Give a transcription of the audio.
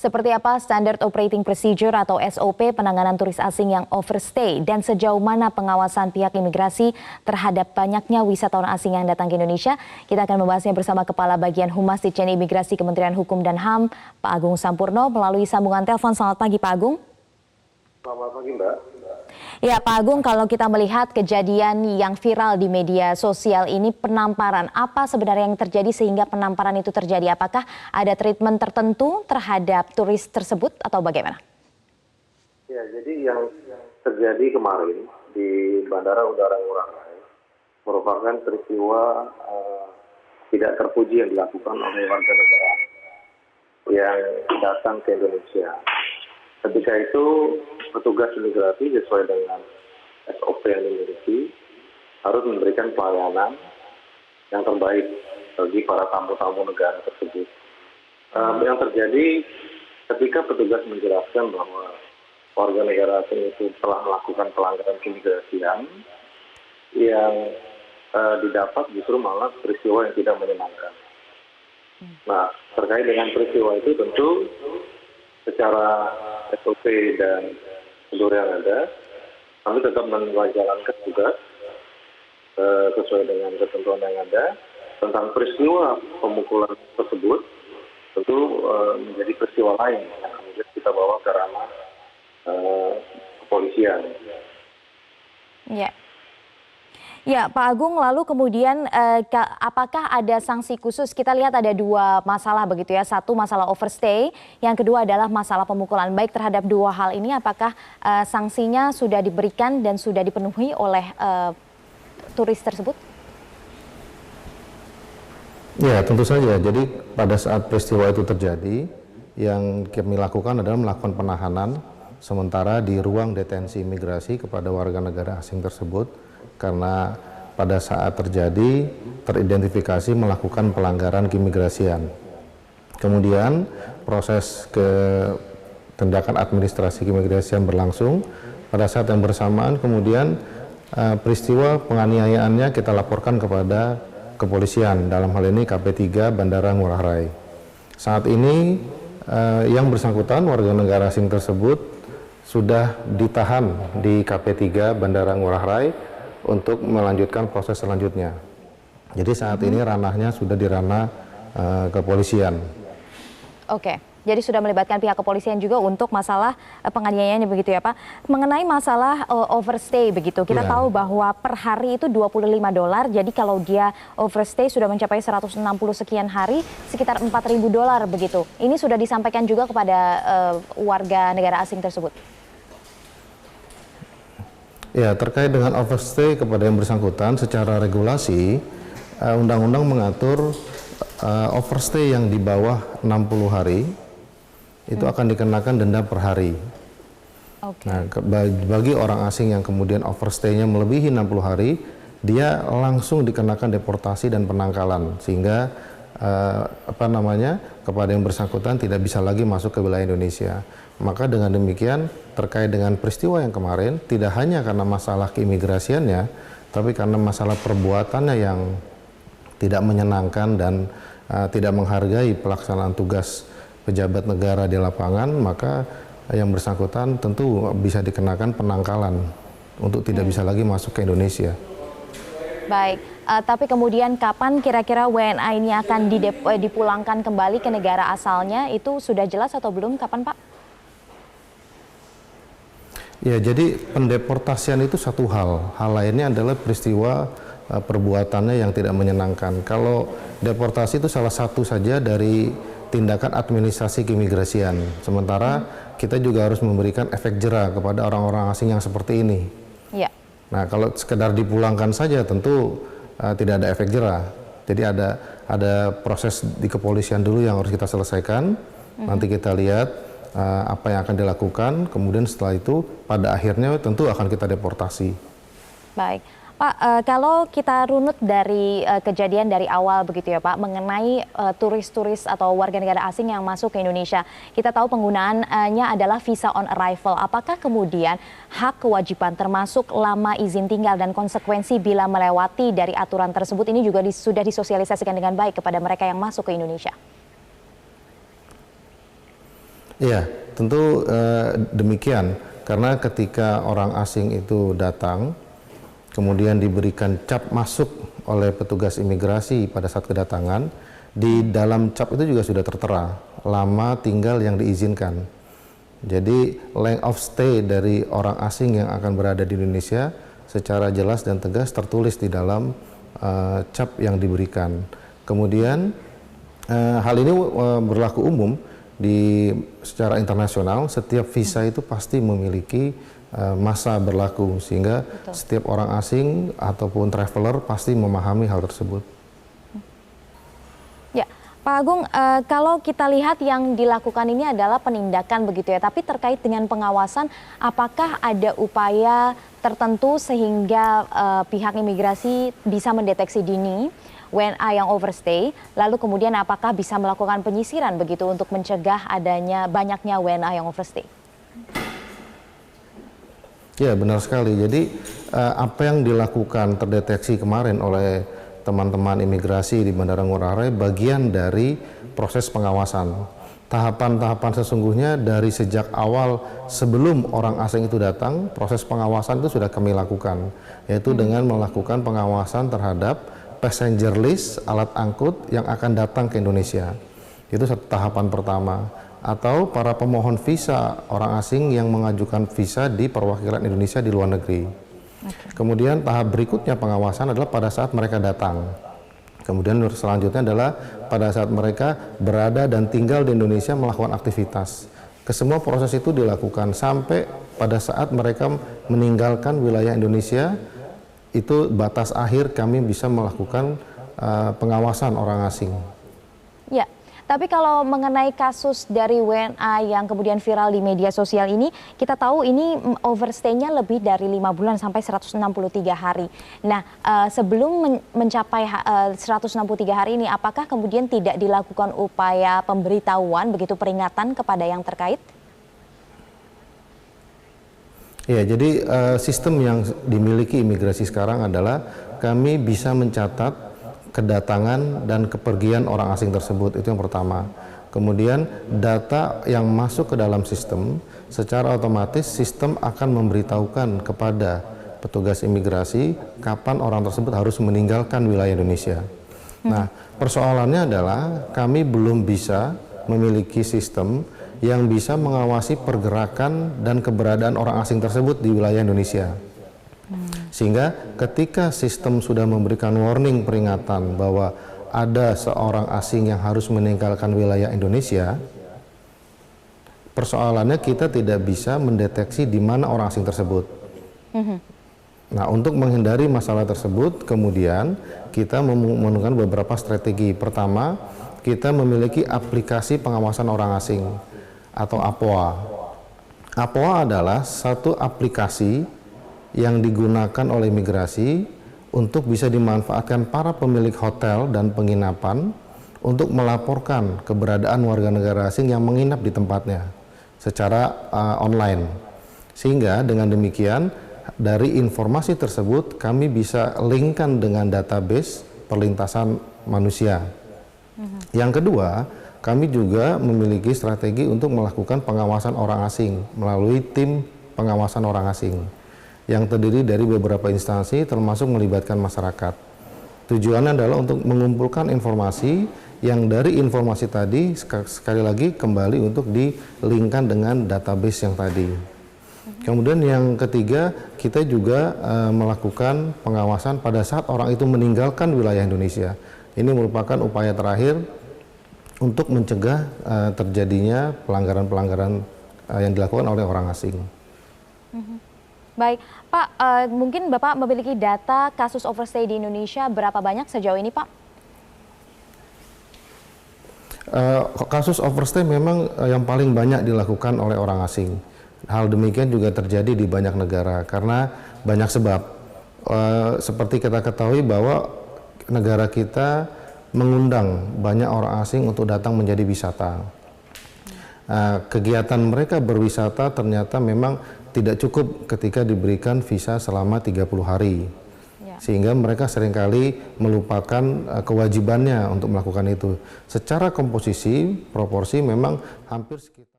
Seperti apa Standard Operating Procedure atau SOP penanganan turis asing yang overstay dan sejauh mana pengawasan pihak imigrasi terhadap banyaknya wisatawan asing yang datang ke Indonesia? Kita akan membahasnya bersama Kepala Bagian Humas Ditjen Imigrasi Kementerian Hukum dan HAM, Pak Agung Sampurno, melalui sambungan telepon. Selamat pagi, Pak Agung. Selamat pagi, Mbak. Ya, Pak Agung, kalau kita melihat kejadian yang viral di media sosial ini, penamparan, apa sebenarnya yang terjadi sehingga penamparan itu terjadi? Apakah ada treatment tertentu terhadap turis tersebut atau bagaimana? Ya, jadi yang terjadi kemarin di Bandara Udara Ngurah Rai merupakan peristiwa tidak terpuji yang dilakukan oleh warga negara yang datang ke Indonesia. Ketika itu petugas imigrasi sesuai dengan SOP yang dimiliki harus memberikan pelayanan yang terbaik bagi para tamu-tamu negara tersebut. Yang terjadi ketika petugas menjelaskan bahwa warga negara asing itu telah melakukan pelanggaran keimigrasian yang didapat justru malah peristiwa yang tidak menyenangkan. Nah, terkait dengan peristiwa itu tentu secara SOP dan prosedur yang ada, kami tetap menjalankan tugas sesuai dengan ketentuan yang ada tentang peristiwa pemukulan tersebut. Tentu menjadi peristiwa lain yang kemudian kita bawa ke ranah kepolisian. Ya, Pak Agung, lalu kemudian apakah ada sanksi khusus? Kita lihat ada dua masalah begitu ya, satu masalah overstay, yang kedua adalah masalah pemukulan. Baik terhadap dua hal ini, apakah sanksinya sudah diberikan dan sudah dipenuhi oleh turis tersebut? Ya, tentu saja. Jadi pada saat peristiwa itu terjadi, yang kami lakukan adalah melakukan penahanan sementara di ruang detensi imigrasi kepada warga negara asing tersebut, karena pada saat terjadi teridentifikasi melakukan pelanggaran keimigrasian. Kemudian proses tindakan administrasi keimigrasian berlangsung. Pada saat yang bersamaan kemudian peristiwa penganiayaannya kita laporkan kepada kepolisian, dalam hal ini KP3 Bandara Ngurah Rai. Saat ini yang bersangkutan warga negara asing tersebut sudah ditahan di KP3 Bandara Ngurah Rai untuk melanjutkan proses selanjutnya. Jadi saat ini ranahnya sudah di ranah kepolisian. Oke, jadi sudah melibatkan pihak kepolisian juga untuk masalah penganiayaan begitu ya Pak. Mengenai masalah overstay begitu, kita tahu bahwa per hari itu $25, jadi kalau dia overstay sudah mencapai 160 sekian hari, sekitar $4.000 begitu. Ini sudah disampaikan juga kepada warga negara asing tersebut. Ya, terkait dengan overstay kepada yang bersangkutan, secara regulasi undang-undang mengatur overstay yang di bawah 60 hari itu akan dikenakan denda per hari. Nah, bagi orang asing yang kemudian overstay-nya melebihi 60 hari, dia langsung dikenakan deportasi dan penangkalan, sehingga kepada yang bersangkutan tidak bisa lagi masuk ke wilayah Indonesia. Maka dengan demikian, terkait dengan peristiwa yang kemarin, tidak hanya karena masalah keimigrasiannya, tapi karena masalah perbuatannya yang tidak menyenangkan dan tidak menghargai pelaksanaan tugas pejabat negara di lapangan, maka yang bersangkutan tentu bisa dikenakan penangkalan untuk tidak bisa lagi masuk ke Indonesia. Baik, tapi kemudian kapan kira-kira WNA ini akan dipulangkan kembali ke negara asalnya, itu sudah jelas atau belum? Kapan, Pak? Ya, jadi pendeportasian itu satu hal. Hal lainnya adalah peristiwa perbuatannya yang tidak menyenangkan. Kalau deportasi itu salah satu saja dari tindakan administrasi keimigrasian. Sementara kita juga harus memberikan efek jera kepada orang-orang asing yang seperti ini. Ya. Nah, kalau sekedar dipulangkan saja tentu tidak ada efek jera. Jadi ada proses di kepolisian dulu yang harus kita selesaikan. Nanti kita lihat apa yang akan dilakukan, kemudian setelah itu pada akhirnya tentu akan kita deportasi. Baik, Pak, kalau kita runut dari kejadian dari awal begitu ya Pak, mengenai turis-turis atau warga negara asing yang masuk ke Indonesia, kita tahu penggunaannya adalah visa on arrival. Apakah kemudian hak kewajiban termasuk lama izin tinggal dan konsekuensi bila melewati dari aturan tersebut ini juga sudah disosialisasikan dengan baik kepada mereka yang masuk ke Indonesia? Iya, tentu demikian. Karena ketika orang asing itu datang, kemudian diberikan cap masuk oleh petugas imigrasi pada saat kedatangan, di dalam cap itu juga sudah tertera lama tinggal yang diizinkan. Jadi length of stay dari orang asing yang akan berada di Indonesia secara jelas dan tegas tertulis di dalam cap yang diberikan. Kemudian hal ini berlaku umum secara internasional. Setiap visa itu pasti memiliki masa berlaku, sehingga setiap orang asing ataupun traveler pasti memahami hal tersebut. Ya, Pak Agung, kalau kita lihat yang dilakukan ini adalah penindakan begitu ya, tapi terkait dengan pengawasan, apakah ada upaya tertentu sehingga pihak imigrasi bisa mendeteksi dini WNA yang overstay, lalu kemudian apakah bisa melakukan penyisiran begitu untuk mencegah adanya banyaknya WNA yang overstay? Ya, benar sekali. Jadi apa yang dilakukan terdeteksi kemarin oleh teman-teman imigrasi di Bandara Ngurah Rai bagian dari proses pengawasan. Tahapan-tahapan sesungguhnya dari sejak awal sebelum orang asing itu datang, proses pengawasan itu sudah kami lakukan, yaitu dengan melakukan pengawasan terhadap passenger list alat angkut yang akan datang ke Indonesia. Itu satu tahapan pertama. Atau para pemohon visa orang asing yang mengajukan visa di perwakilan Indonesia di luar negeri. Kemudian tahap berikutnya pengawasan adalah pada saat mereka datang. Kemudian selanjutnya adalah pada saat mereka berada dan tinggal di Indonesia melakukan aktivitas. Kesemua proses itu dilakukan sampai pada saat mereka meninggalkan wilayah Indonesia. Itu batas akhir kami bisa melakukan pengawasan orang asing. Ya, tapi kalau mengenai kasus dari WNA yang kemudian viral di media sosial ini, kita tahu ini overstay-nya lebih dari 5 bulan sampai 163 hari. Nah, sebelum mencapai 163 hari ini, apakah kemudian tidak dilakukan upaya pemberitahuan, begitu peringatan kepada yang terkait? Ya, jadi sistem yang dimiliki imigrasi sekarang adalah kami bisa mencatat kedatangan dan kepergian orang asing tersebut, itu yang pertama. Kemudian data yang masuk ke dalam sistem, secara otomatis sistem akan memberitahukan kepada petugas imigrasi kapan orang tersebut harus meninggalkan wilayah Indonesia. Nah, persoalannya adalah kami belum bisa memiliki sistem yang bisa mengawasi pergerakan dan keberadaan orang asing tersebut di wilayah Indonesia. Sehingga ketika sistem sudah memberikan warning peringatan bahwa ada seorang asing yang harus meninggalkan wilayah Indonesia, persoalannya kita tidak bisa mendeteksi di mana orang asing tersebut. Nah, untuk menghindari masalah tersebut, kemudian kita menemukan beberapa strategi. Pertama, kita memiliki aplikasi pengawasan orang asing atau APOA. APOA adalah satu aplikasi yang digunakan oleh imigrasi untuk bisa dimanfaatkan para pemilik hotel dan penginapan untuk melaporkan keberadaan warga negara asing yang menginap di tempatnya secara online. Sehingga dengan demikian dari informasi tersebut kami bisa linkkan dengan database perlintasan manusia. Yang kedua, kami juga memiliki strategi untuk melakukan pengawasan orang asing melalui tim pengawasan orang asing yang terdiri dari beberapa instansi termasuk melibatkan masyarakat. Tujuannya adalah untuk mengumpulkan informasi yang dari informasi tadi sekali lagi kembali untuk di-linkkan dengan database yang tadi. Kemudian yang ketiga, kita juga melakukan pengawasan pada saat orang itu meninggalkan wilayah Indonesia. Ini merupakan upaya terakhir untuk mencegah terjadinya pelanggaran-pelanggaran yang dilakukan oleh orang asing. Baik, Pak, mungkin Bapak memiliki data kasus overstay di Indonesia berapa banyak sejauh ini, Pak? Kasus overstay memang yang paling banyak dilakukan oleh orang asing. Hal demikian juga terjadi di banyak negara karena banyak sebab. Seperti kita ketahui bahwa negara kita mengundang banyak orang asing untuk datang menjadi wisata. Kegiatan mereka berwisata ternyata memang tidak cukup ketika diberikan visa selama 30 hari. Sehingga mereka seringkali melupakan kewajibannya untuk melakukan itu. Secara komposisi, proporsi memang hampir sekitar